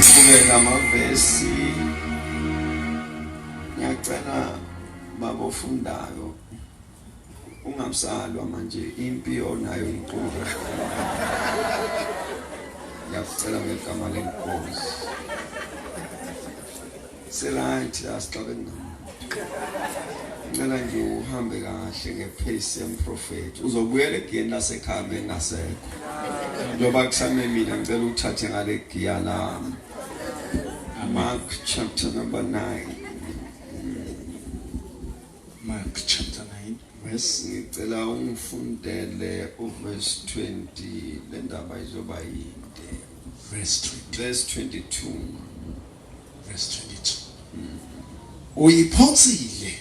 Kuvela amavesi ngiyacela babofundayo ungamsalwa manje impi onayo inkulu. Ngiyacela ngegama lenkosi. Selathi asixabe ngam. Ngicela nje uhambe kahle ngepace yemprofeti. Uzobuyela egiyeni lasekhaya engasekho. Njoba kusame mina ngicela uthathe ngale giya lami. Mark chapter number 9. Mark chapter 9. Verse ngicela ungifundele uverse 20 le ndaba izoba yinde. Verse 20. Verse 22. Verse 22. Uyiphonsile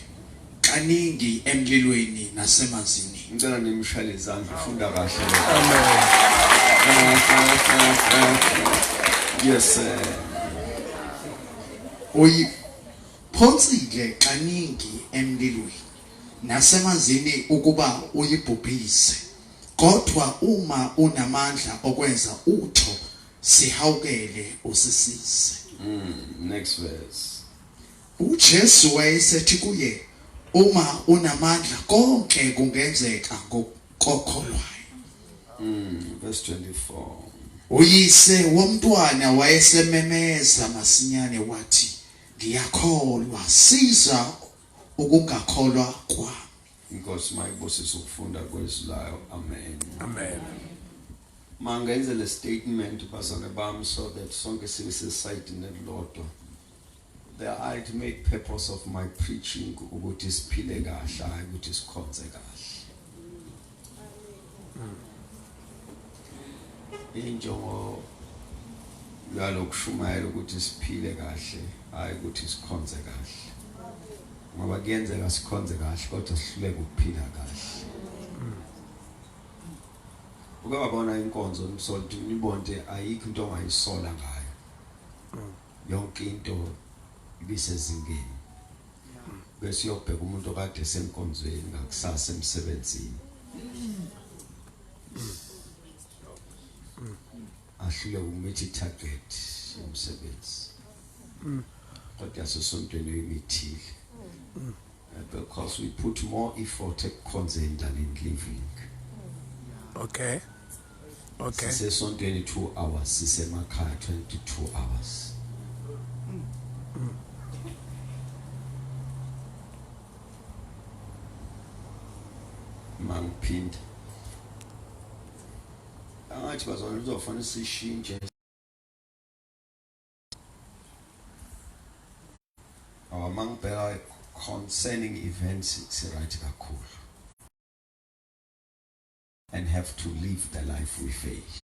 kaningi emlilweni nasemanzini. Ngicela nimshayele izandla ufunda kahle. Amen. Yes sir. Uyiphonsile kaningi emlilweni nasemanzini ukuba uyibhubhise. Kodwa uma unamandla okwenza utho sihawukele usisize. Next verse. uJesu wayesethi kuye, uma unamandla konke kungenzeka ngokukholwayo. Verse 24. Uyise womntwana wayesememeza masinyane wathi, ngiyakholwa, siza ukungakholwa kwami. Inkosi mayibusise ukufunda kwezulayo. Amen. Amen. Mangenze le statement bazane bami so that sonke sibe sesayidi nelodwa. The ultimate purpose of my preaching ukuthi siphile kahle hayi ukuthi sikhonze kahle. Injongo yalokushumayela ukuthi siphile kahle hayi ukuthi sikhonze kahle. Ngoba kuyenzeka sikhonze kahle kodwa sihluleke ukuphila kahle. Ukubona inkonzo umsolti nibonde ayikho into ongayisola ngayo. Yonke into ibisezingeni. Bese uyobheka umuntu okade esenkonzweni ngakusasa emsebenzini. Ahlule ukumethi target umsebenzi. Kodwa yasosontweni uyimithile. Because we put more effort ekukhonzeni than in living. Okay. Okay. Sisesontweni 2 hours, sisemakhaya 22 hours. Mangiphinda. Angathi bazona uzofanele sishintshe. Mangibheka concerning events it's right kakhulu. And have to live the life we faith.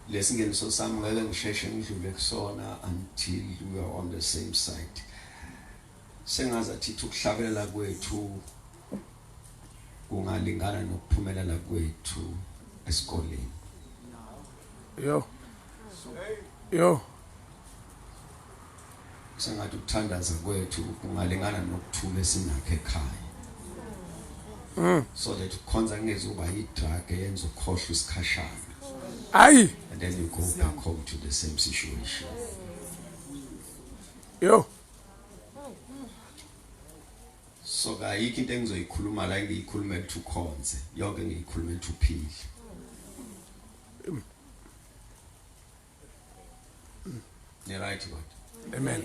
Lesingeniso sami ngeke ngisheshe ngidlule kusona until we are on the same side. Sengazathi ukuhlabelela kwethu kungalingana nokuphumelela kwethu esikoleni. Yo. Sengathi ukuthandaza kwethu kungalingana nokuthula esinakho ekhaya. So that ukhonza kungezuba yidrug eyenza ukhohlwa isikhashana. Ayi. And then you go back home to the same situation. Yo. So ayikho into engizoyikhuluma la ngiyikhulumela ukuthi ukhonze, yonke ngiyikhulumela ukuthi uphile. Ne right God. Amen.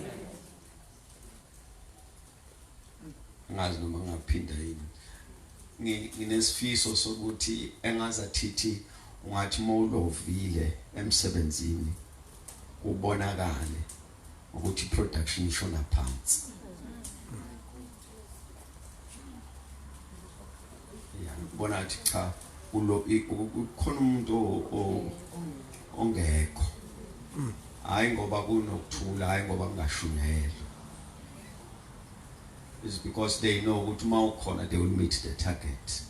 Ngazi noma ngaphinda yini. Nginesifiso sokuthi engazathi ungathi mawulovile emsebenzini ubonakale ukuthi production ishona phansi. Bona athi cha ukhona umuntu ongekho. Hayi ngoba kunokuthula, hayi ngoba kungashunyayelwa. It's because they know ukuthi mawukhona they will meet the target.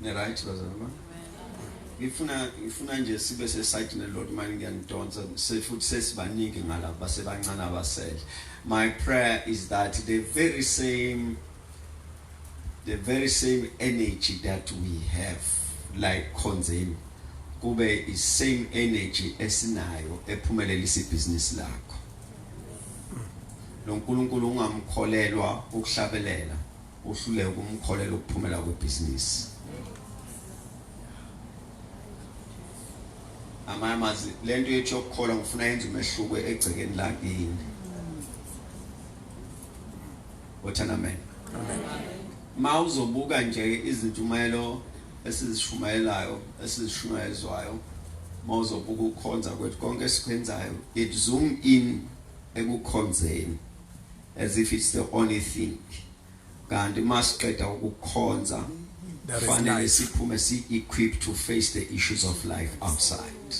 Ne right bazalwa. ngifuna nje sibe sesayithini Lord manje ngiyanidonsa futhi sesibaningi ngalabo basebancane abasele. My prayer is that the very same energy that we have like Contend kube is same energy esinayo ephumelelisa ibhizinisi lakho. Lo nkulunkulu ungamkholelwa ukuhlabelela uhluleke ukumkholela ukuphumela kwebhizinisi. Amamazi lento yethu yokukholwa ngifuna yenze umehluko egcekeni lakini. Wothana amen. Amen. Mawuzobuka nje izintshumayelo esizishumayezwayo mawuzobuka ukukhonza kwethu konke esikwenzayo it zoom in ekukhonzeni as if it's the only thing. Kanti masiqeda ukukhonza fanele siphume si-equipped to face the issues of life outside.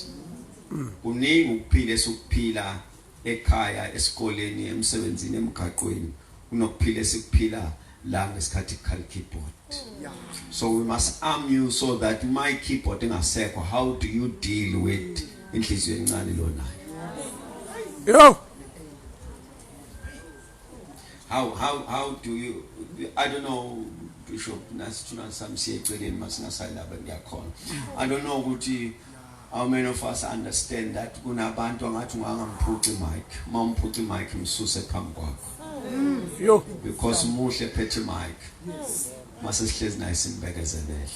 Kuningi ukuphila esikuphila ekhaya, esikoleni, emsebenzini, emgaqweni kunokuphila esikuphila la ngesikhathi khali keyboard. So we must arm you so that my keyboard ingasekho. How do you deal with inhliziyo encane lonayo? Yo. How do you, I don't know, Bishop Nasituna Samsi eceleni masingasalaba ngiyakhona. I don't know ukuthi how many of us understand that kunabantu angathi ungangamphuci mic, mawumphuci mic msuse phambi kwakho. Yo. Because muhle phethe mic. Mase sihlezi naye simbekezelele.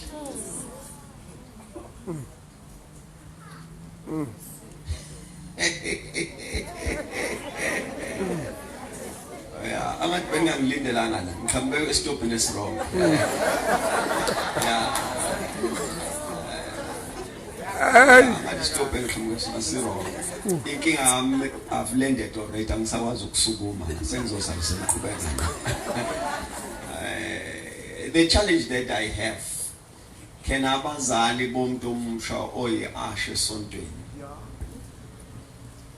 Yeah, I'm not going to leave the land. I'm going to stop in this wrong. Yeah. I'm stop in this wrong. Thinking I've landed already. I'm so the challenge that I have. Can abazali bomntu omusha oyiashe esontweni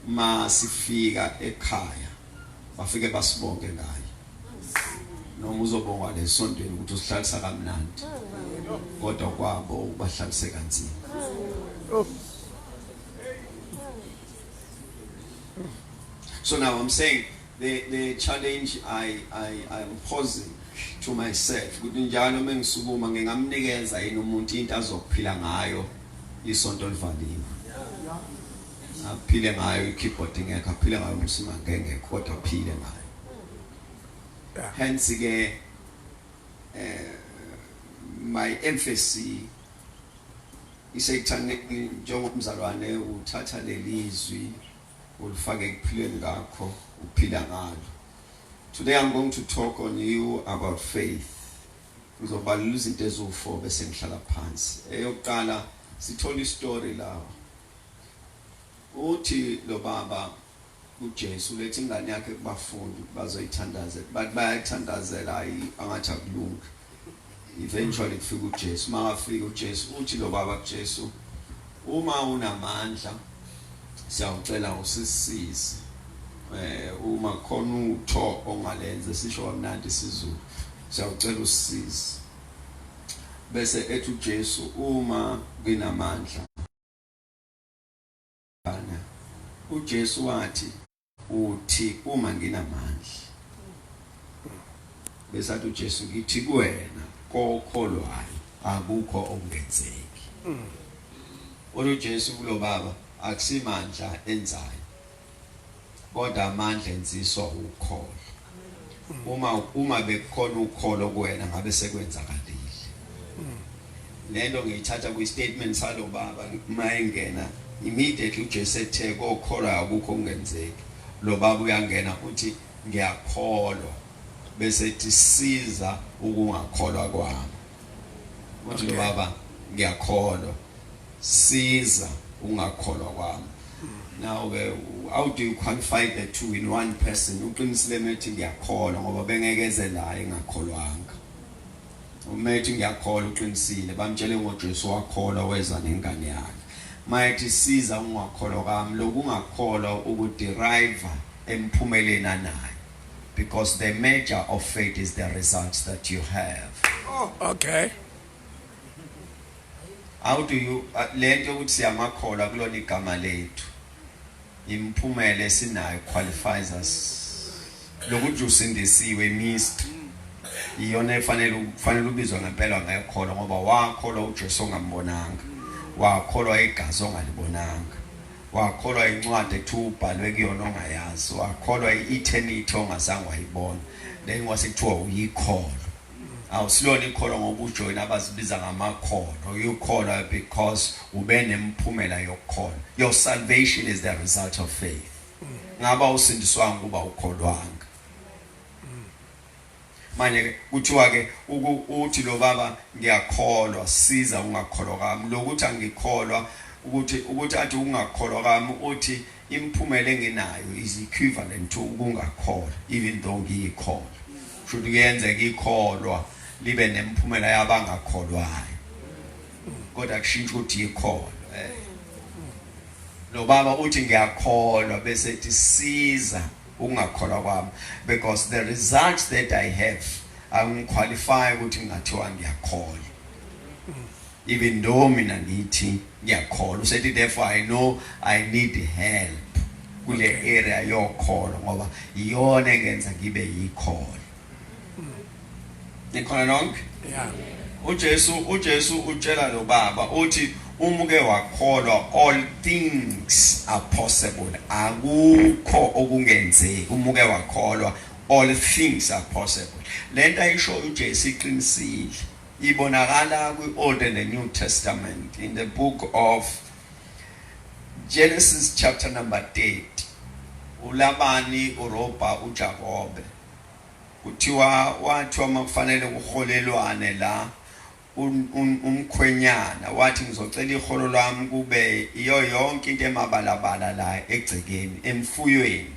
masifika ekhaya bafike basibonke ngayo noma uzobongwa lesontweni ukuthi usihlalisa kamnandi kodwa kwabo ubahlalise kanzima. So now I'm saying the challenge I am posing to myself ukuthi njalo mengisukuma ngingamnikeza yini umuntu into azokuphila ngayo isonto livaliwe. Aphile ngayo ikeyboard ngeke aphile ngayo Msimanga ngeke kodwa aphile ngayo. Hence ke my emphasis isayithane njengomzalwane uthatha lelizwi ulifake ekuphileni ngakho uphila ngalo. Today I'm going to talk on you about faith. Ngizobalula izinto ezo4 bese ngihlala phansi. Eyokuqala sithola istory la. Uthi lo baba uJesu lethi ingane yakhe kubafundi bazoyithandazela. Bathi bayathandazela angathi akulunga. Eventually kufika uJesu. Mangafika uJesu uthi lo baba kuJesu uma unamandla siyawucela usisize. Uma khona utho ongalenze sisho kamnandi isiZulu siyawucela usisize. Bese ethi uJesu uma nginamandla uJesu wathi uthi uma nginamandla. Bese athi uJesu ngithi kuwena kokholwayo akukho okungenzeki. uJesu kulo baba akusimandla enzayo kodwa amandla enziswa ukholo. Uma bekukhona ukholo kuwena ngabe sekwenzakalile. Lento ngiyithatha kwi statement salo baba mayengena immediately uJesu ethe kokholwa akukho okungenzeki. Lo baba uyangena uthi ngiyakholwa bese ethi siza ukungakholwa kwami. Uthi lo baba ngiyakholwa siza ukungakholwa kwami. Now how do you qualify the two in one person? Uqinisile methi ngiyakholwa ngoba bengekezela engakholwanga. Umethi ngiyakholwa uqinisile bamtshele ngoJesu wakholwa weza nengane yakhe. Mayithi siza ungakholwa kwami lokungakholwa ukuderive emphumeleni nayo. Because the measure of faith is the results that you have. Oh, okay. how do you lento ukuthi siyamakhola kulona igama lethu imphumela esinayo qualifies us lokuthi usindisiwe missed iyona kufanele ubizwe ngempela ngayekholwa ngoba wakholwa uJesu ongambonanga wakholwa igazi ongalibonanga wakholwa incwadi ethu ubhalwe kuyona ongayazi wakholwa eternity ongazange wayibona then wasekuthiwa uyikholo awusilona ikholo ngoba ujoyina abazibiza ngamakholo uyikholwa because ube nemphumela yokukholwa your salvation is the result of faith ngaba usindiswanga kuba ukholwanga manje kuthiwa ke uthi lo baba ngiyakholwa siza ungakholwa kami lokuthi angikholwa ukuthi athi ungakholwa kami uthi imphumela enginayo is equivalent to ukungakholwa even though ngiyikholwa should kuyenze ngikholwa libe nemphumela yabangakholwayo kodwa kushintsha ukuthi ikholwa lo baba uthi ngiyakholwa bese ethi siza ungakholwa kwami because the results that I have angiqualify ukuthi ngathiwa ngiyakholwa even though mina ngithi ngiyakholwa usethi therefore I know I need help kule area yokholwa ngoba iyona engenza ngibe yikholwa nikhona nonke Yeah. uJesu utshela lo baba uthi umuke wakholwa all things are possible akukho okungenzeki umuke wakholwa all things are possible lento ayisho uJesu iqinisile ibonakala kwi-Old and the New Testament in the book of Genesis chapter number 8 uLabani uRobha uJakobe kuthiwa wathiwa makufanele kuholelwane la umkhwenyana wathi ngizocela iholo lami kube iyo yonke into emabalabala la egcekeni emfuyweni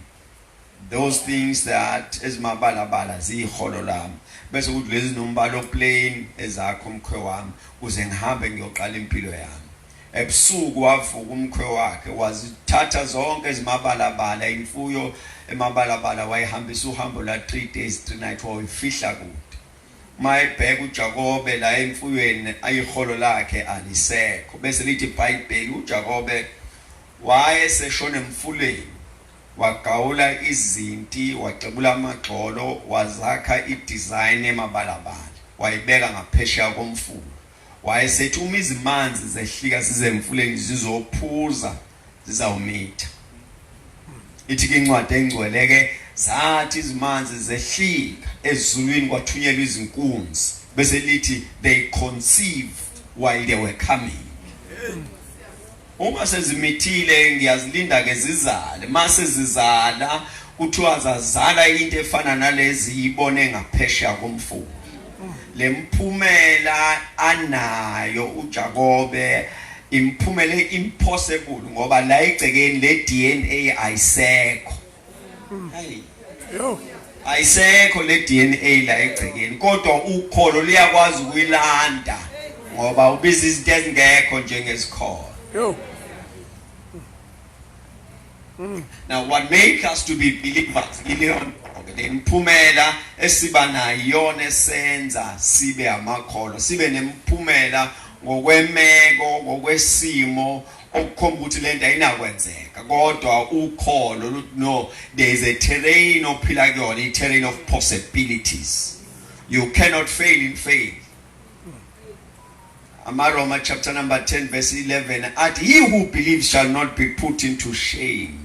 those things that ezimabalabala ziholo lami bese kuthi lezi nombalo plain ezakho umkhwe wami kuze ngihambe ngiyoqala impilo yami ebusuku wavuka umkhwe wakhe wazithatha zonke ezimabalabala imfuyo emabalabala wayihambisa uhambo la 3 days 3 nights wayifihla kude mayibheka uJakobe la emfuyweni ayiholo lakhe alisekho bese lithi iBhayibheli uJakobe wayeseshona emfuleni wagawula izinti wacebula amagxolo wazakha idesign emabalabala wayibeka ngaphesheya komfula wayesethi uma izimanzi zehlika size emfuleni zizophuza zizawumitha ithi incwadi engcweleke zathi izimanzi zehlika ezulwini kwathunyelwa izinkunzi bese lithi they conceived while they were coming uma sezimithile ngiyazilinda ke zizale mase zizala kuthiwa zazala into efana nalezi ibone ngaphesheya komfula lemphumela anayo uJakobe imphumele impossible ngoba la egcekeni le DNA ayisekho hey Yo. ayisekho le DNA la egcekeni kodwa ukholo liyakwazi ukuyilanda ngoba ubiza izinto ezingekho njengezikholo Yo. now what makes us to be believers imphumela esiba nayo iyona esenza sibe amakholo sibe nemphumela ngokwemeko ngokwesimo okukhomba ukuthi lento ayinakwenzeka kodwa ukholo no there is a terrain ophila kuyona a terrain of possibilities you cannot fail in faith Roma chapter number 10 verse 11 athi he who believes shall not be put into shame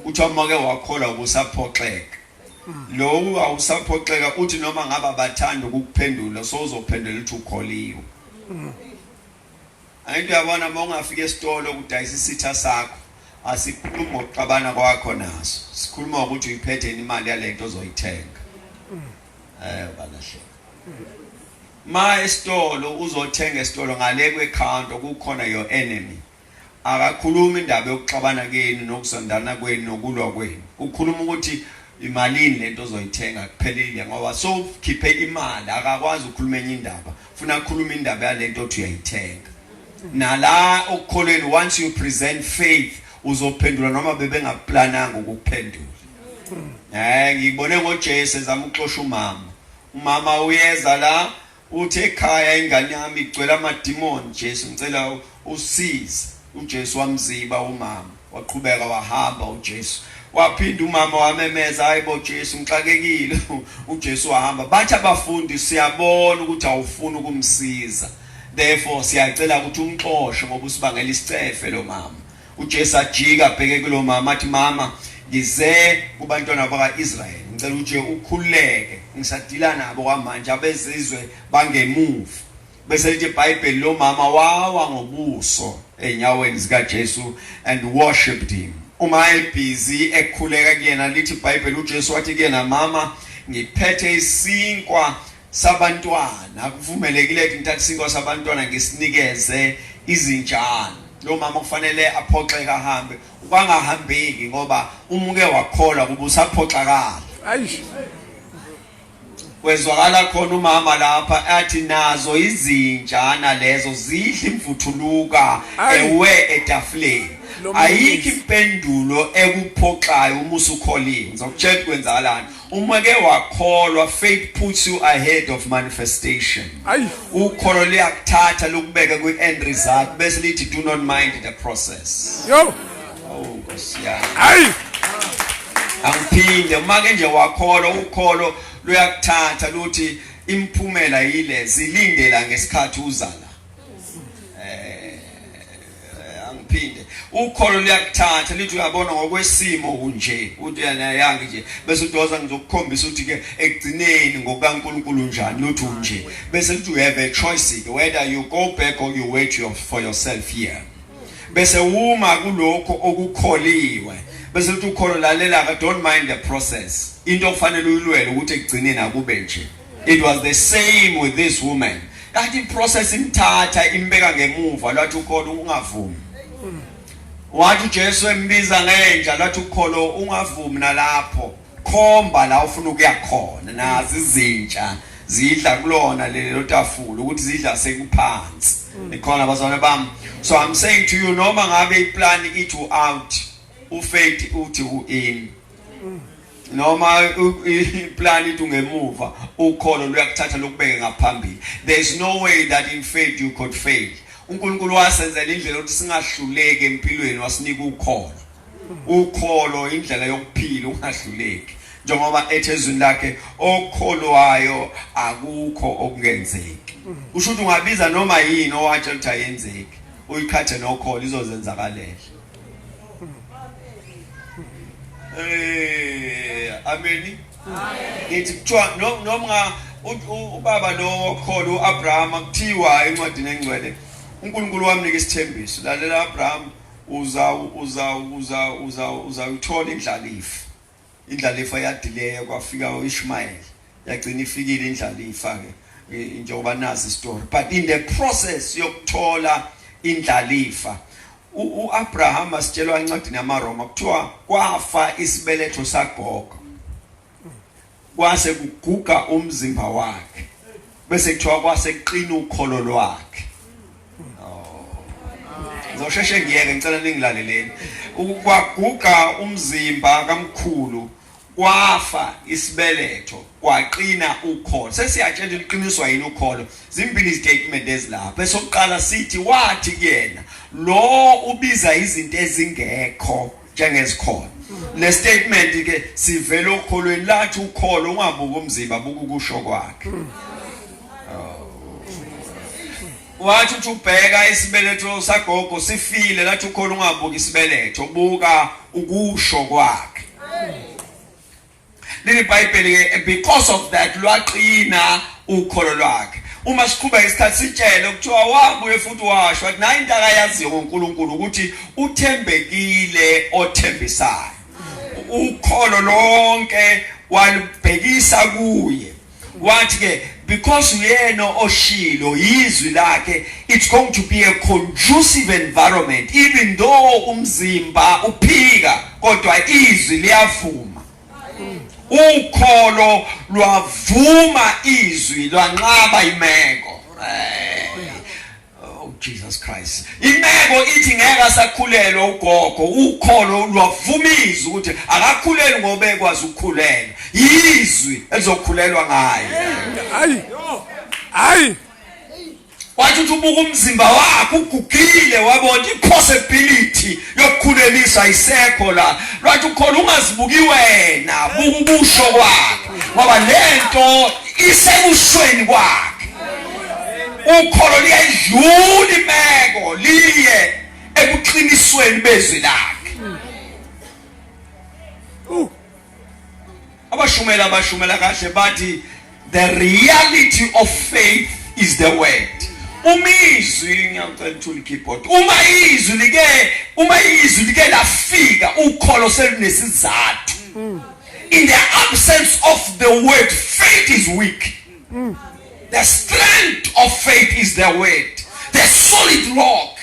uthiwa make wakholwa ubusaphoxeka lo awusaphoxeka uthi noma ngaba bathanda ukukuphendula so uzophendula uthi ukholiwe ayinto yabona mawungafika esitolo ukudayisa isitha sakho asikhuluma ngokuxabana kwakho naso sikhuluma ukuthi uyiphethe imali yalento ozoyithenga balahle ma esitolo uzothenga esitolo ngale kweaccount okukhona your enemy akakhuluma indaba yokuxabana keni nokusondana kwenu nokulwa kwenu ukhuluma ukuthi imalini lento ozoyithenga kuphelile ngoba so khiphe imali akakwazi ukukhuluma enye indaba ufuna ukukhuluma indaba yalento othi uyayithenga nala okukholweni once you present faith uzophendula noma bebengaplananga ukuphendula ngibone ngoJesu ezama ukuxosha umama uyeza la uthi ekhaya ingane yami igcwele amadimoni Jesu ngicela usize uJesu wamziba umama waqhubeka wahamba uJesu waphinda umama wamemeza hayibo Jesu ngixakekile uJesu wahamba bathi abafundi siyabona ukuthi awufuni ukumsiza therefore siyacela ukuthi umxoxe ngoba usibangela isicefe lo mama uJesu ajika abheke kulo mama athi mama ngize kubantwana bakaIsrael ngicela uje ukhuleke ngisadila nabo kwamanje abezizwe bangemuva bese lithi iBhayibheli lo mama wawa ngobuso enyaweni zika Jesu and worshipped him uma ebusy ekhuleka kuyena lithi iBhayibheli uJesu wathi kuyena mama ngiphethe isinkwa sabantwana akuvumelekile ukuthi ngithathe isinkwa sabantwana ngisinikeze izinjana lo mama kufanele aphoxeke ahambe ukangahambeki ngoba umuke wakholwa kuba usaphoxakala wezwakala khona umama lapha athi nazo izinjana lezo zidla imvuthuluka ewe etafuleni ayikho impendulo ekuphoxayo uma usukholiwe ngizokutshela kwenzakalani uma ke wakholwa faith puts you ahead of manifestation ukholo liyakuthatha lokubeka kwi-end result bese lithi do not mind the process angiphinde uma ke nje wakholwa ukholo luyakuthatha luthi imphumela yile zilindela ngesikhathi uzala angiphinde ukholo liyakuthatha lithi uyabona ngokwesimo kunje uthi yana yangi nje bese udoza ngizokukhombisa ukuthi ke ekugcineni ngokaNkulunkulu njani luthi unje bese lithi you have a choice whether you go back or you wait for yourself here bese uma kulokho okukholiwe bese lithi ukholo lalela ka don't mind the process into kufanele uyilwele ukuthi ekugcineni akube nje it was the same with this woman yathi process imthatha imbeka ngemuva lathi ukholo ungavumi wathi uJesu embiza ngenja lathi ukholo ungavumi nalapho khomba la ufuna ukuya khona nazi izintsha zidla kulona lelo tafula ukuthi zidla sekuphansi ikhona abazwana bami so I'm saying to you noma ngabe iplan ithi out ufaith uthi in noma iplan ithi ungemuva ukholo luyakuthatha lokubeke ngaphambili there's no way that in faith you could fail uNkulunkulu wasenzela indlela ukuthi singahluleki empilweni wasinika ukholo indlela yokuphila ungahluleki njengoba ethezweni lakhe okholwayo akukho okungenzeki usho ukuthi ungabiza noma yini owatsha ukuthi ayenzeki uyikhathe nokholo izozenzakalela amen ngithi kuthiwa noma ubaba lo okholo uAbraham kuthiwa encwadini engcwele uNkulunkulu wamnika isithembiso lalela Abraham uzawuthola indlalifa yadileya kwafika uIshmael yagcina ifikile indlalifa ke njengoba nazi story but in the process yokuthola indlalifa uAbraham asitshelwa encwadini yamaRoma kuthiwa kwafa isibeletho sagogo kwase kuguga umzimba wakhe bese kuthiwa kwase kuqina ukholo lwakhe Zosheshe ngiyeke ngicela ningilaleleni ukwaguga umzimba kamkhulu kwafa isibeletho kwaqina ukholo sesiyatshela liqiniswa yini ukholo zimbili statement ezilapha esokuqala sithi wathi kuyena lo ubiza izinto ezingekho njengezikhona le statement ke sivela ukholweni lathi ukholo ungabuka umzimba buka ukusho kwakhe wathi uthi ubheka isibeletho sagogo sifile lathi ukholo ungabuka isibeletho buka ukusho kwakhe leli iBhayibheli ke because of that lwaqina ukholo lwakhe uma siqhubeka isikhathi sitshele kuthiwa wabuye futhi washo wathi nayi into akayaziyo ngoNkulunkulu ukuthi uthembekile othembisayo ukholo lonke walibhekisa kuye wathi ke because uyena oshilo izwi lakhe it's going to be a conducive environment even though umzimba uphika kodwa izwi liyavuma ukholo lwavuma izwi lwanqaba imeko Jesus Christ imeko ithi ngeke asakhulelwa ugogo ukholo lwavumisa ukuthi akakhuleli ngoba ekwazi ukukhulela izwi elizokhulelwa ngaye Hayi. Wathi ubuka umzimba wakho ugugile wabona ipossibility yokukhulelisa ayisekho la. Wathi ukhona ungazibuki wena, buka ubusho kwakhe. Ngoba lento isebusweni kwakhe. Ukholo liyadlula imeko liye ebuqinisweni bezwi lakhe. Abashumela kahle bathi the reality of faith is the word. Umizwi ngiyacela uthule keyboard. Uma izwi like lafika ukholo selunesizathu. In the absence of the word, faith is weak. The strength of faith is the word, the solid rock.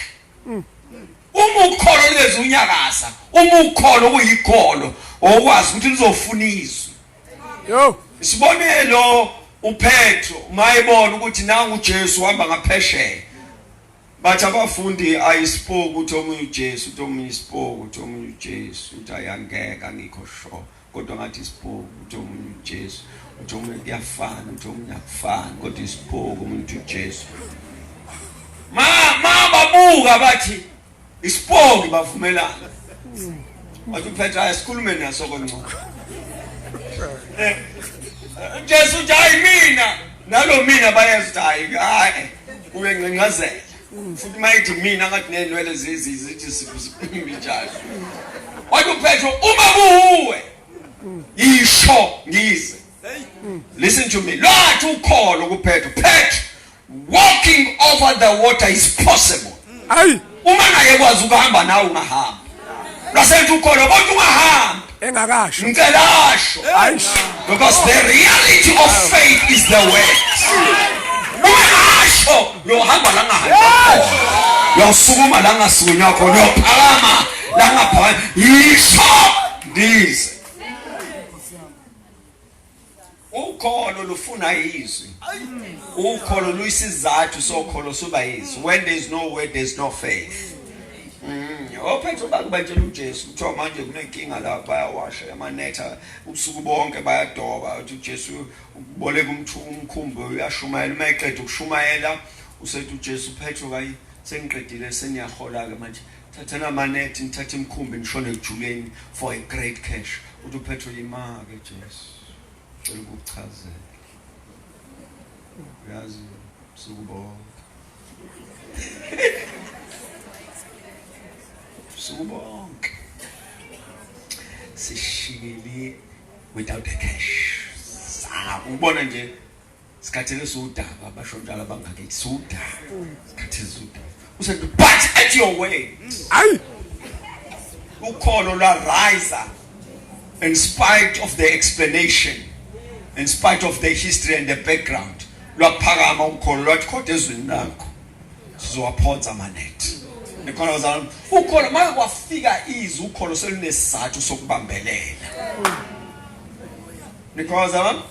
Ukholo lezunyakasa, ukholo kuyikholo okwazi ukuthi lizofuna izwi. Yo. Isibonelo uPetro mayibona ukuthi nangu uJesu uhamba ngaphesheya. Bathi abafundi ayispoke ukuthi omunye uJesu, ukuthi omunye ispoke ukuthi omunye uJesu, ukuthi ayangeka ngikho sure. Kodwa ngathi ispoke ukuthi omunye uJesu, ukuthi omunye kuyafana, ukuthi omunye akufani, kodwa ispoke umuntu uJesu. Babuka bathi ispoke bavumelana. Bathi uPetro ayisikhulume naso koncono. Jesu uthi mina nalo mina bayazi hayi uyenqinqazela futhi mayithi mina ngathi nenwele zithi siphimbijalo. Wathi uPetro uma kuwe yisho ngize. Listen to me. Lwathi ukholo kuPetro. Petro, walking over the water is possible. Hayi. Uma naye kwazi ukuhamba nawe ungahamba. Lasenze ukholo kodwa ungahamba. Engakasho. Ngelasho. Because the reality of faith is the word. Ungasho lohamba la ngahamba. Yosukuma la ngasunya khona yophakama la ngapha. Yisho this. Ukholo lufuna izwi. Ukholo luyisizathu sokholo soba izwi. When there is no word, there is no faith. Ophethe bakubatshela uJesu kuthiwa manje kunenkinga lapha bayawasha amanetha ubusuku bonke bayadoba uthi uJesu uboleka umkhumbi uyashumayela uma eqeda ukushumayela usethi uJesu Petro kayi sengiqedile seniyahola ke manje thathana amanethi nithathe imkhumbi nishone ejuleni for a great cash. Uthi uPetro yima ke Jesu cela ukuchazela uyazi ubusuku bonke Subonke sishikile without a cash. Ubona nje sikhathele sodaba abashontala abangakithi sodaba sikhathele sodaba. Usathi but at your way. Hayi. Ukholo la rise in spite of the explanation, in spite of the history and the background. Lwaphakama ukholo lwathi kodwa ezweni lakho sizowaphonsa amanethi. Nikhona wazana ukholo manje kwafika izwi ukholo selinesizathu sokubambelela. Nikhona wazana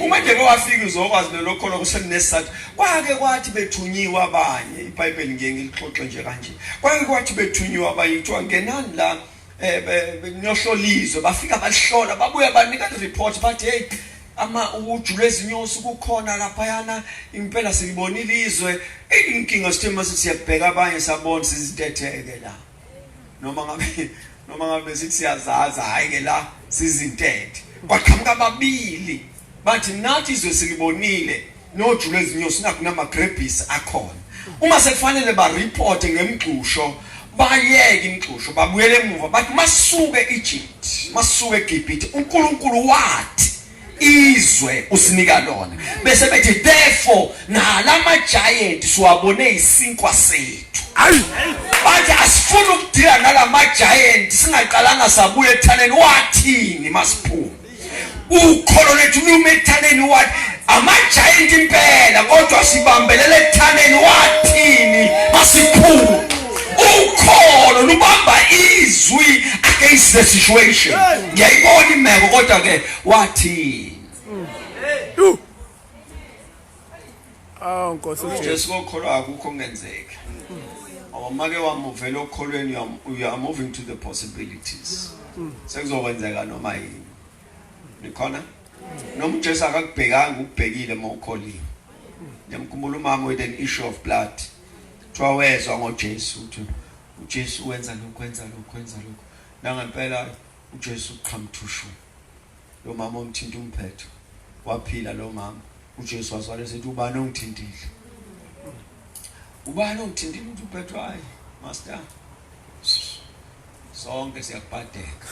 uma nje kwafika izokwazi lokho kuselinesizathu kwake kwathi bethunyiwa abanye iBhayibheli ngeke ngilixoxe nje kanje. Kwake kwathi bethunyiwa abanye kuthiwa ngenani la benyohlolizwe bafika balihlola babuya banika report bathi hey ujule ezinyosi kukhona lapha yana impela silibonile izwe inkinga sithema siyabheka abanye sabona sizintetheke la noma ngabe sithi siyazaza hayi ke la sizintethe kwaqhamuka ababili bathi nathi izwe silibonile nojule ezinyosi nakunama grebis akhona uma sekufanele ba report ngemgxusho bayeke imgxusho babuyele emuva bathi masuke eEgypt masuke eGibhithe uNkulunkulu wathi izwe usinika lona bese bethi therefore nalama giant siwabone isinkwa sethu bathi asifuna ukudila nalama giant singaqalanga sabuye ethaneni wathini masiphuma ukholo lethu lume ethaneni wathi ama giant impela kodwa sibambelele ethaneni wathini masiphuma ukholo lubamba izwi against the situation. Ngiyayibona imeko kodwa ke wathi Nkosi uJesu ukholwa akukho kungenzeka. Awumake wamuvela okholweni you are moving to the possibilities. Sekuzokwenzeka noma yini. Nikhona? Noma uJesu akakubhekanga ukubhekile mawukholile. Ngiyamkhumbula umama with an issue of blood. Kuthiwa wezwa ngoJesu uthi uJesu wenza lokhu. Nangempela uJesu qhamthushu. Lo mama omthinta umphetho. Waphila lo mama. uJesu wasale sethi ubani ongithintile. Ubani ongithintile umphetho hayi master. Sonke siyakubhadeka.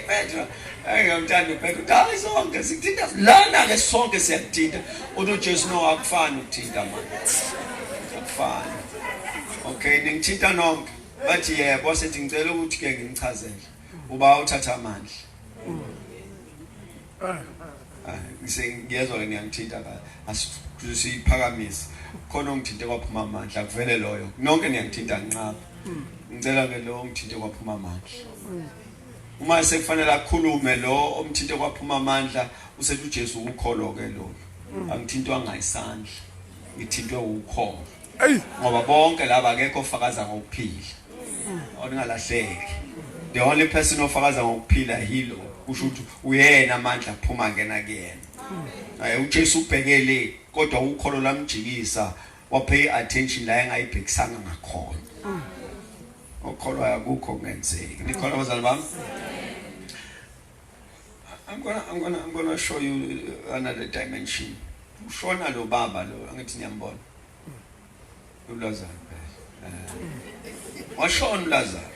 Petro, ayamthanda uPetro. Hayi sonke sikuthinta lana ke sonke siyakuthinta. Uthi uJesu no akufani ukuthinta manje. Akufani. Okay, ningithinta nonke. Bathi yebo sethi ngicela ukuthi ke ngimchazele. Uba uthatha amandla. Ngiyezwa ke ngiyangithinta ka asisiphakamise. Khona ongithinte kwaphuma amandla akuvele loyo. Nonke niyangithinta nqaba. Ngicela ke lo ongithinte kwaphuma amandla. Uma sekufanele akhulume lo omthinte kwaphuma amandla usethi uJesu ukholo ke lo. Angithintwa ngayisandla. Ngithintwe ukholo. Ngoba bonke laba akekho ofakaza ngokuphila. Ongalahleki. The only person ofakaza ngokuphila yilo. Kusho ukuthi uyena amandla aphuma ngena kuyena. uJesu ubhekele kodwa ukholo lamjikisa wapay attention la engayibhekisanga ngakhona. Ukholo yakukho kungenzeki. Nikhona bazali bami? I'm gonna show you another dimension. Ushona lo baba lo angithi niyambona. uLazaro. Washona uLazaro.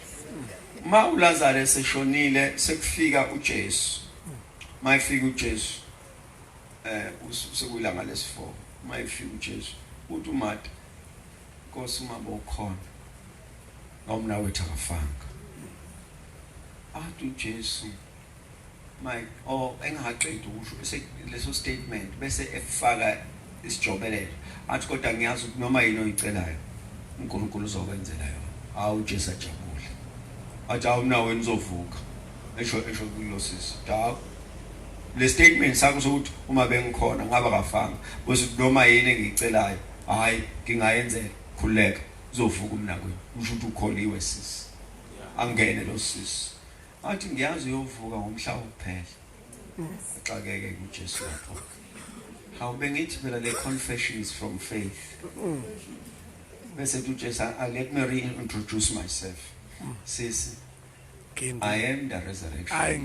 Ma uLazaro eseshonile sekufika uJesu. Mayifika uJesu. Sekulanga lesi4. Mayifika uJesu. Uthi uMatha Nkosi uma bokhona. Ngomna wethu akafanga. Athi uJesu Mike engaqedi ukusho bese leso statement bese efaka isijobelelo. Athi kodwa ngiyazi ukuthi noma yini oyicelayo uNkulunkulu uzokwenzela yona. Hawu uJesu ajabule. Athi awumna wena uzovuka. Esho kulosisi. Dawu. Le statement sakho sokuthi uma bengikhona ngaba kafanga. Bese noma yini engicelayo hayi ngingayenzela khuleka uzovuka umnakwenu. Usho ukuthi ukholiwe sisi. Angene lo sisi. Athi ngiyazi uyovuka ngomhla wokuphela. Axakeke kuJesu lapho. Hawu bengithi phela le confession is from faith. Bese uJesu let me reintroduce myself. Sisi I am the resurrection.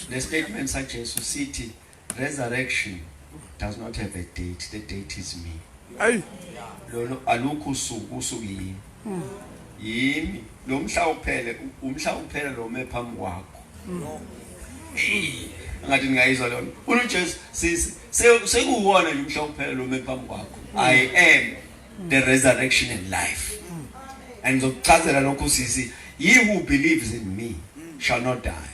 The statement such as city resurrection does not have a date. The date is me. Lo alukho usuku yimi. Yimi lo mhla uphele lo mephambi kwakho. Ngathi ngayizwa lona. uJesu sisi sekuwona lo mhla uphele lo mephambi kwakho. I am the resurrection and life. And zokuchazela lokho sisi he who believes in me shall not die.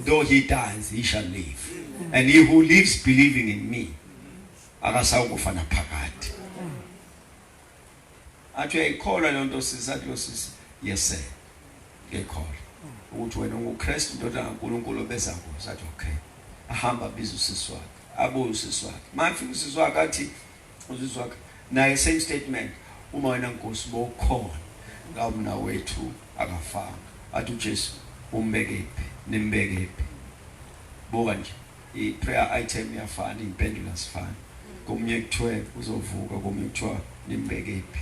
Though he dies, he shall live. And he who lives believing in me, akasawukufa naphakade. Athi uyayikholwa le nto sisathi lo sisi, yes sir. Ngiyakholwa. Ukuthi wena unguKristu indodana kaNkulunkulu obeza kuwe. Sathi okay. Ahamba biza usisi wakhe. Abuye usisi wakhe. Manje usisi wakhe athi usisi wakhe naye same statement. Uma wena Nkosi bokhona ngawumna wethu akafanga. Athi uJesu umbekephi nimbekephi. Buka nje i-prayer item yafana impendulo sifana. Komunye kuthiwe uzovuka komunye kuthiwa nimbekephi.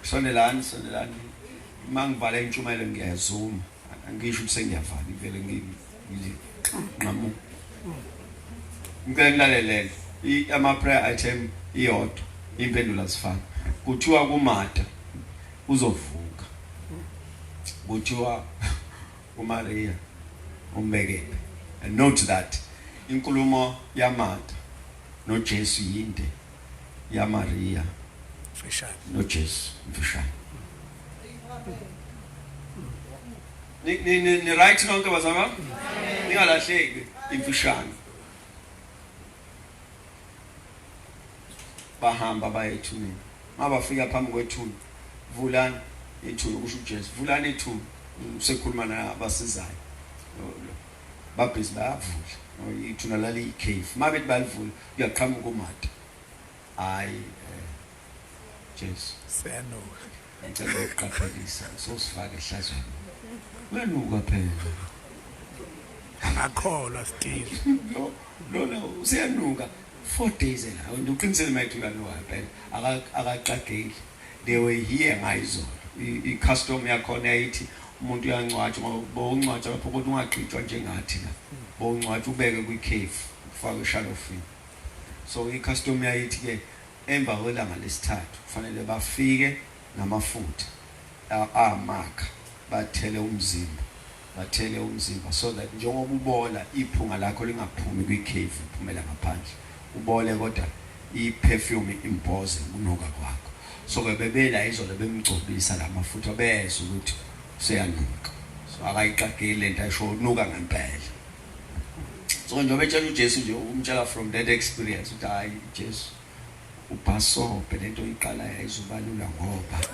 Sonelani mangibhala intshumayelo ngiyazuma. Angisho ukuthi sengiyavala ivele nginqamu. Ngicela nilalele ama prayer item iyodwa impendulo sifana. Kuthiwa kuMatha uzovuka. Kuthiwa uMaria umbekephi. And note that inkulumo yaMatha noJesu yinde yaMaria Fishane noJesu mfishane. Ni right nonke bazama? Ningalahleki imfishane. Bahamba bayethuneni. Mabafika phambi kwethuni. Vulani ithuni kusho uJesu. Vulani ithuni. Usekhuluma nabasizayo. Babhizi bayavula. Ithuna lali icave. Mabethi balivula uyaqhamuka uMatha. Hayi Jesu. Seno. Ngicela ukuqaphelisa sosifaka ehlazweni. Wenuka phela. Akakholwa Steve. No, useyanuka 4 days la. Ngiqinisele mayithi uyalowa phela. Akaqageli. They were here ngayizolo. I-custom yakhona yayithi umuntu uyancwatshwa ngoba uncwatshwa lapho kodwa ungaqitshwa njengathi la. Bowuncwatshwa ubeke kwi-cave ufake eshalofini. So i-custom yayithi ke emva kwelanga lesithathu kufanele bafike namafutha amakha bathele umzimba so that njengoba ubola iphunga lakho lingaphumi kwi-cave uphumela ngaphandle ubole kodwa i-perfume imboze kunuka kwakho so ke bebela izolo bemgcobisa lamafutha bese ukuthi useyanuka so akayiqageli lento ayisho unuka ngempela so njengoba etshela uJesu nje umtshela from that experience ukuthi hayi Jesu upaso lento iqala yayizobalula ngoba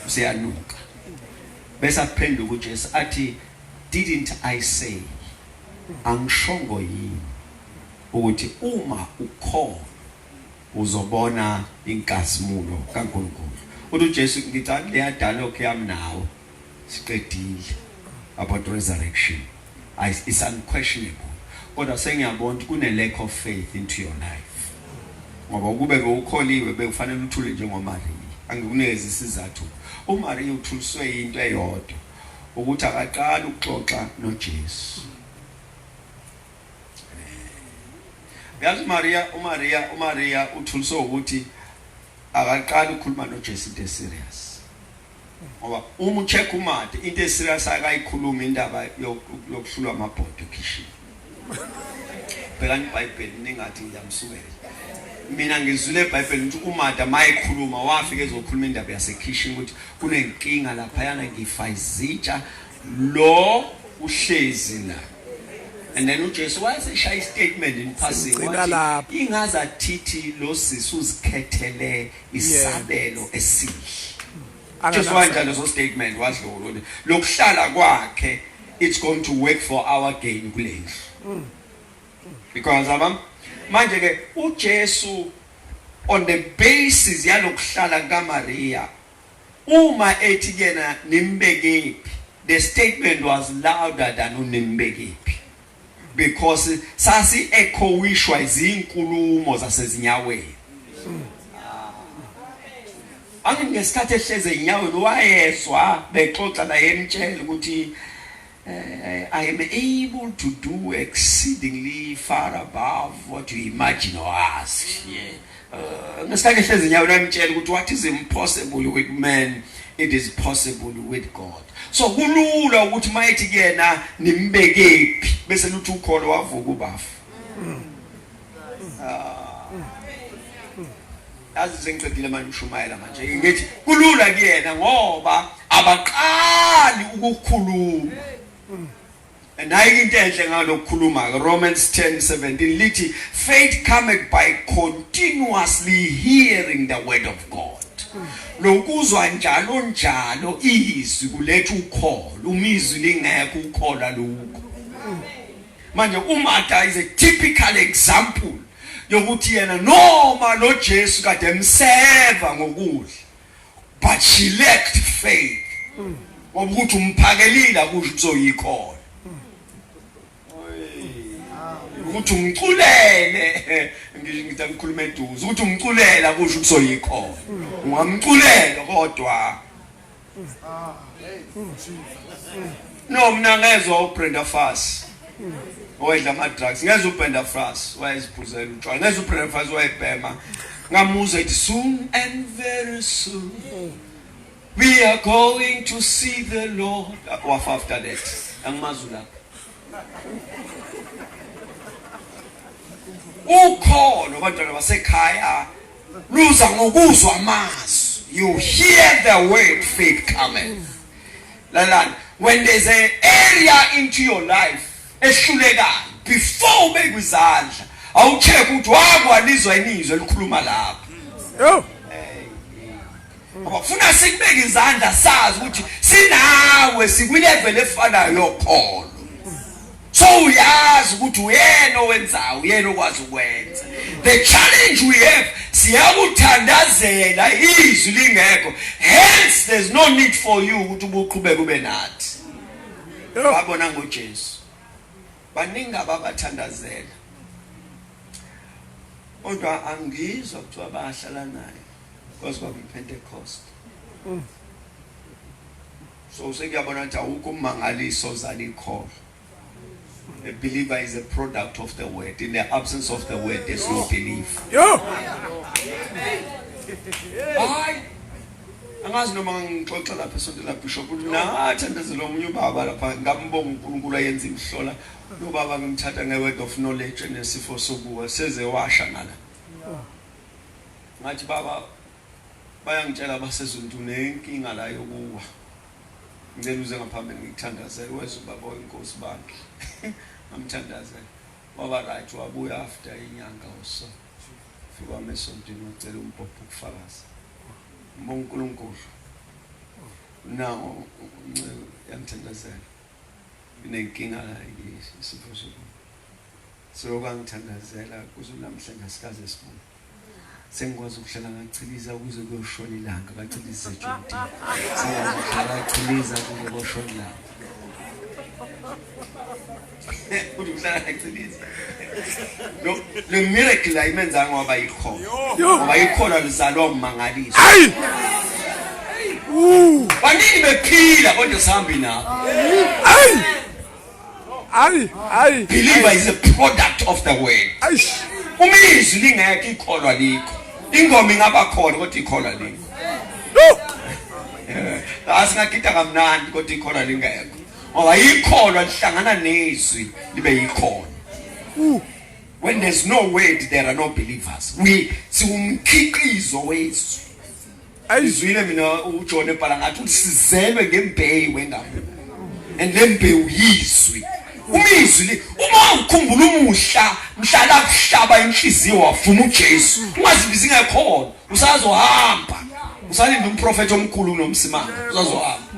useyanuka bese aphenduka uJesu athi didn't I say angishongo yini ukuthi uma ukholwa uzobona inkazimulo kaNkulunkulu uthi uJesu ngithi le dialogue yami nawe siqedile about resurrection it's unquestionable kodwa sengiyabona ukuthi kune lack of faith into your life ngoba kube bekukholiwe bekufanele uthule njengoMaria angikunikeza isizathu uMaria uthuliswe into eyodwa ukuthi akaqala ukuxoxa noJesu yazi uMaria uthuliswe ukuthi akaqala ukukhuluma noJesu into serious ngoba uma ucheck uMathe into serious akayikhuluma indaba yokuhlulwa amabhodo ekishini phela iBhayibheli ningathi ngiyamsukela mina ngizule eBhayibheli ukuthi uMathe mayekhuluma wafika ezokhuluma indaba yasekitchen ukuthi kunenkinga lapha yana ngifayizitsha lo uhlezi la and then uJesu wayeseshaya statement in passing wathi ingaza thithi lo sisi uzikhethele isabelo esihle Jesu wanjalo so statement wadlula lokuhlala kwakhe it's going to work for our gain kulendlu because manje ke uJesu on the basis yalokuhlala kaMaria uma ethi kena nimbekephi the statement was louder than unimbekephi because sasi echoishwa izinkulumo zasezinyaweni angesikhathi ehleze inyaweni wayezwa bexoxa la yemtshela ukuthi I am able to do exceedingly far above what you imagine or ask. Ngesikhathi ehleze inyaweni wayemtshela ukuthi what is impossible with man it is possible with God. So kulula ukuthi mayithi kuyena nimbekephi bese luthi ukholo wavuka ubafu. Azizengicedile manje ushumayela manje ngithi kulula kuyena ngoba abaqali ukukhuluma and hayi into enhle ngalokukhuluma Romans 10:17 lithi faith cometh by continuously hearing the word of God lokuzwa njalo izwi kuletha ukholo umizwi lingekho ukhola lokho manje uMatha is a typical example yokuthi yena noma lo Jesu kade emseva ngokudla but she lacked faith ukuthi umphakelile kusho uzoyikhona ukuthi umculele ngithi ngikhuluma eduze ukuthi umculela kusho uzoyikhona ungamculela kodwa no mina ngezwe uBrenda Fast oyedla ama drugs ngezwe uBrenda Fast wayeziphuzela utshwala ngezwe uBrenda Fast wayebhema ngamuza ethi soon and very soon we are going to see the Lord after that angimazula ukholo bantwana basekhaya luza ngokuzwa amazwi you hear the word faith cometh lalana when there's an area into your life ehlulekayo before ubeke izandla awucheck ukuthi wakwalizwa inizwe likhuluma lapha abafuna sikubeke izandla sazi ukuthi sinawe sikwilevel efanayo yokholo so uyazi ukuthi uyena owenzayo uyena okwazi ukwenza the challenge we have siyakuthandazela izwi lingekho hence there's no need for you ukuthi ubuqhubeke ube nathi babona ngoJesu baningi ababathandazela kodwa angizwa kuthiwa bahlala naye because kwakuyiPentecost. So sekuyabona ukuthi awukho umangaliso ozala ikhono. A believer is a product of the word. In the absence of the word, there's no belief. Hayi. Angazi noma ngixoxa lapha esonto la bishop nathandazela omunye ubaba lapha ngambonga uNkulunkulu ayenza imhlola lo baba ngimthatha nge-word of knowledge nesifo sokuwa seze washa ngala. Ngathi baba bayangitshela basezonto nenkinga la yokuwa. Ngicela uze ngaphambili ngithandazele wezwe baba wenkosi bakhe. Ngamthandazela. Baba right wabuya after inyanga oso. Fika mesontweni ngicela umpopho ukufakaza. UNkulunkulu now yamthandazela inenkinga la isifo sokuwa. So kwangithandazela kuzonamhlanje sikaze sibone. Sengikwazi ukuhlala ngachiliza ukuze kuyoshona ilanga bachilize ejonti. Sengikwazi ukuchiliza ukuze kuyoshona ilanga. Ukuhlala ngachiliza. No, le miracle ayimenza ngoba yikhona. Ngoba yikhona lizalwa umangaliso. Banini bephila kodwa sihambi nabo. Believer is a product of the word. Umizwi lingekho ikholwa likho. Ingoma ingaba khona kodwa ikholwa likho. Asingakita kamnandi kodwa ikholwa lingekho. Ngoba ikholwa lihlangana nezwi libe yikhona. When there's no word, there are no believers. Siwumkhiqizo wezwi. Izwile mina uJohn ebhala ngathi usizelwe ngembewu engaphi. And lembewu yizwi. Umizwi uma ukhumbula umuhla mhlala kuhlaba inhliziyo wafuma uJesu ungazibizi ngekhona usazohamba usalinda umprofeti omkhulu uNomsimanga usazohamba.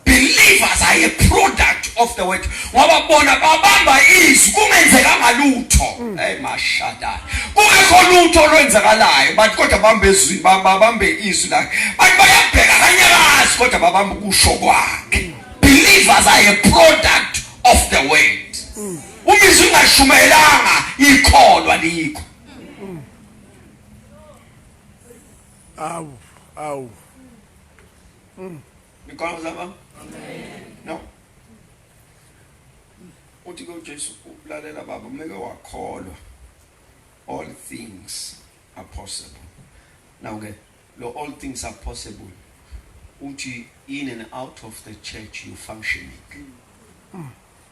Believers are a product of the word. Ngoba bona babamba izwi kungenzeka ngalutho. Hey mashada. Kungekho lutho olwenzakalayo but kodwa babambe izwi la. Bathi bayabheka kanyakazi kodwa babamba kusho kwakhe. Believers are a product of the word. Umizwi ungashumayelanga ikholwa likho. Awu. Because of no. Uthi go Jesu ulalela baba meke wakholwa. All things are possible. Now okay, all things are possible. Uthi in and out of the church you functioning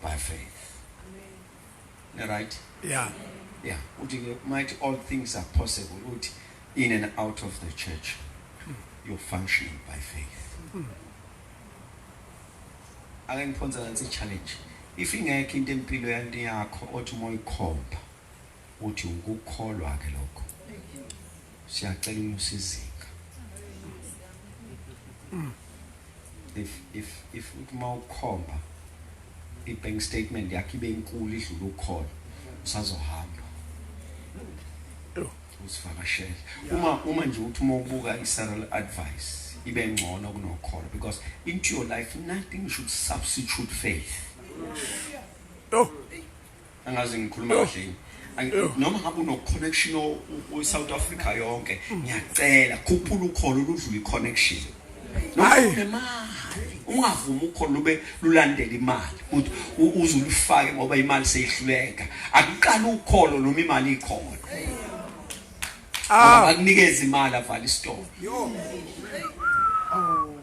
by faith. Amen. Right? Yeah. Uthi might all things are possible. Uthi in and out of the church you're functioning by faith. Ake ngiphonza nansi challenge. If ingekho into empilo yanti yakho othi moyikhomba uthi ukukholwa ke lokho. Siyacela unusizinga. If uma ukhomba ibank statement yakho ibe inkulu idlula ukholwa usazohamba. Usifakashela. Uma nje uthi uma ubuka isalary advice ibe ngcono kunokholwa because into your life nothing should substitute faith. Angazi ngikhuluma kahle. Noma ngabe uno connection South Africa yonke ngiyacela khuphula ukholo ludlula iconnection. Noma unemali ungavuma ukholo lube lulandela imali uthi uzulifake ngoba imali seyihluleka. Akuqala ukholo noma imali ikhona. Akunikeza imali avala istore.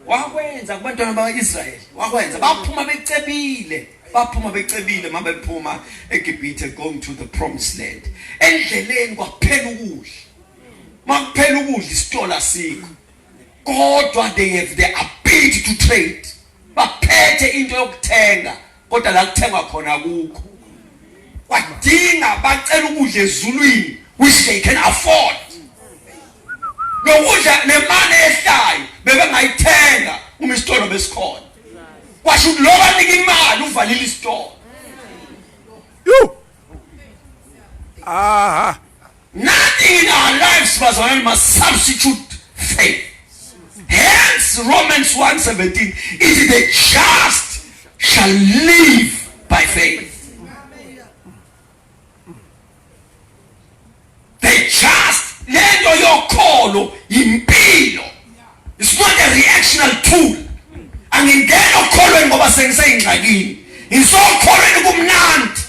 Wakwenza kubantwana bakaIsrael wakwenza baphuma becebile mabephuma eGibhithe going to the promised land. Endleleni kwaphela ukudla. Makuphela ukudla isitolo asikho. Kodwa they have the ability to trade. Baphethe into yokuthenga kodwa la kuthengwa khona akukho. Kwadinga bacela ukudla ezulwini which they can afford. Nokudla nemali ehlayo bebengayithenga uma isitolo besikhona. Kwasho ukuthi lo banika imali uvalile isitolo. Nothing in our lives must substitute faith. Hence Romans 1:17 is the just shall live by faith. They trust. Lento yokholo impilo. It's not a reactional tool. Angingena okholweni ngoba sengisengxakini. Ngisokholweni kumnandi.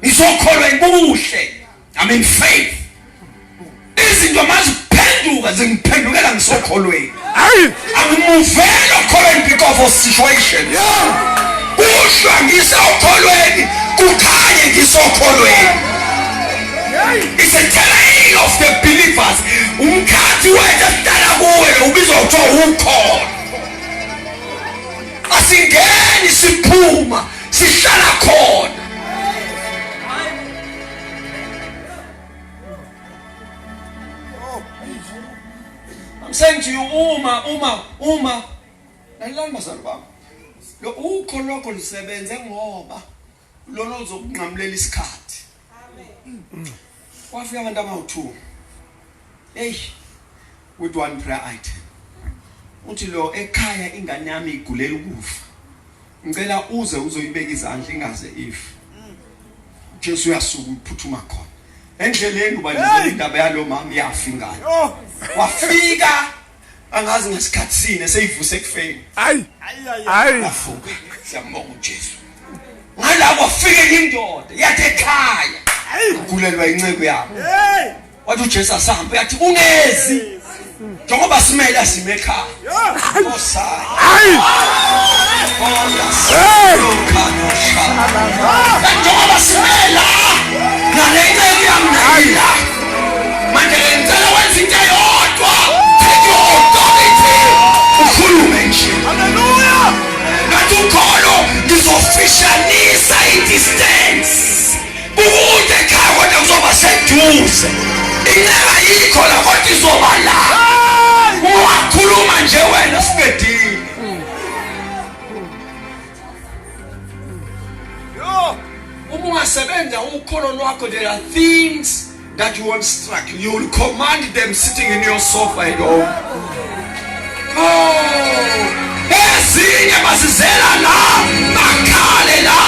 Ngisokholweni kuhle. I'm in faith. Izinto maziphenduka zingiphendukela ngisokholweni. Angimuveli okholweni because of situation. Kuhlwa ngisokholweni kukhanye ngisokholweni. It's a tale of the believers. Umkhathi wethu sidala kuwe ubizwa kuthiwa ukholo. Asingeni siphuma sihlala khona. I'm saying to you, uma lalani bazali bami. Lo ukholo lokho lisebenze ngoba lona uzokunqamulela isikhathi. Kwafika abantu abawu2. With one prayer item. Uthi lo ekhaya ingane yami igulela ukufa. Ngicela uze uzoyibeka izandla ingaze ife. Jesu uyasuka uphuthuma khona. Endleleni ubalizela indaba yalo mama yafa ingane. Wafika angazi ngesikhathi sine seyivuse ekufeni. Afuka siyambonga uJesu. Ngalapho wafika indoda yathi ekhaya. Ugulelwa inceke yabo. Wathi uJesu asambe yathi ungezi. Njengoba simele asime ekhaya. Osaya. Njengoba simela nale inceke yamnayila. Manje ngicela wenze into eyodwa. Take your authority. Ukhulume nje. Hallelujah. Ngathi ukholo ngizofishanisa i-distance. Ukude ekhaya kodwa kuzoba seduze. Inceba yikho la kodwa izoba la. Ungakhuluma nje wena sibedile. Uma ungasebenza ukholo lwakho, there are things that you won't strike. You will command them sitting in your sofa at home. Ezinye basizela la, bakhale la.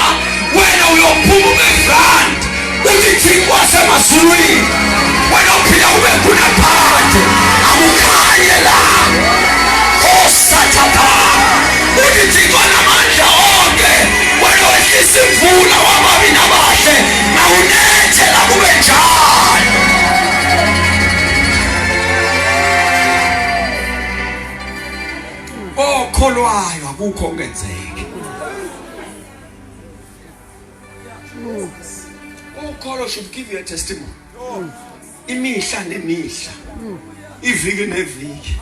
Wena uyophuma eFront, uthi thixo wasemazulwini. Wena uphila ube kunaphansi, akukhanye la. Osatapa, uthi thixo namandla onke. Wena wehlisa imvula wababi nabahle, mawunethela kube njalo. Okholwayo akukho okungenzeki. Ukholo should give you a testimony. Imihla nemihla, iviki neviki,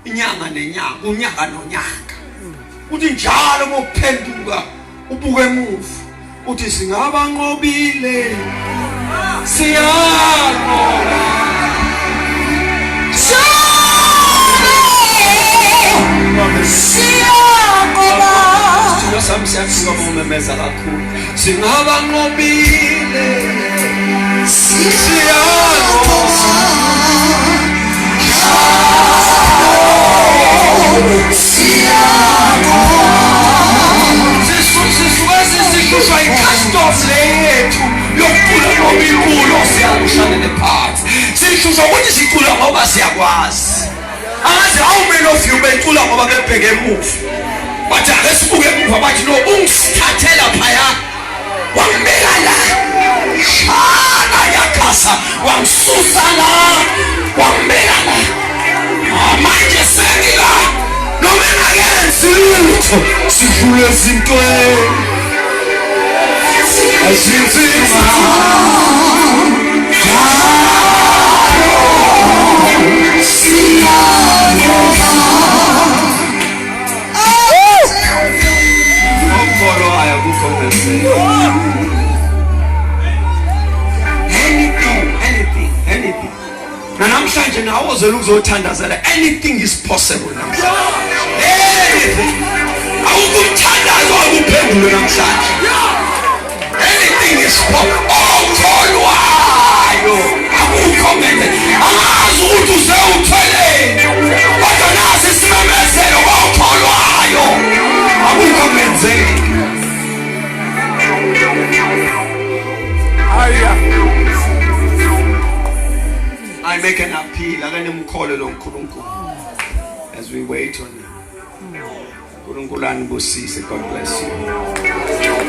inyanga nenyanga, unyaka nonyaka. Uthi njalo mophenduka ubuke emuva, uthi singaba nqobile, siyanqoba. Sithula sami siyathula ngomemeza kakhulu. Singaba nqobile, siyanqoba. Sisuka i-custom lethu yokucula noma iculo siyakushanele phansi. Sishusha ukuthi sicula ngoba siyakwazi. Angazi how many of you becula ngoba bebheke emuva. Bathi ake sibuke emuva bathi no ungisithathela phaya. Wangibeka la. Shana yakhasa wangisusa la. Wangibeka la. Manje sengila noma engayenzi lutho sidlule ezintweni. Azinzima. Anything. Namhlanje nawo uzothandazela. Anything is possible namhlanje. Anything. Awukuthandaza awuphendule namhlanje. Anything is possible. Okholwayo akukho ngeke. Angazi ukuthi usewuthwele. Kodwa nasi simemezelo okholwayo akukho ngeke. I make an appeal as we wait on him. God bless you.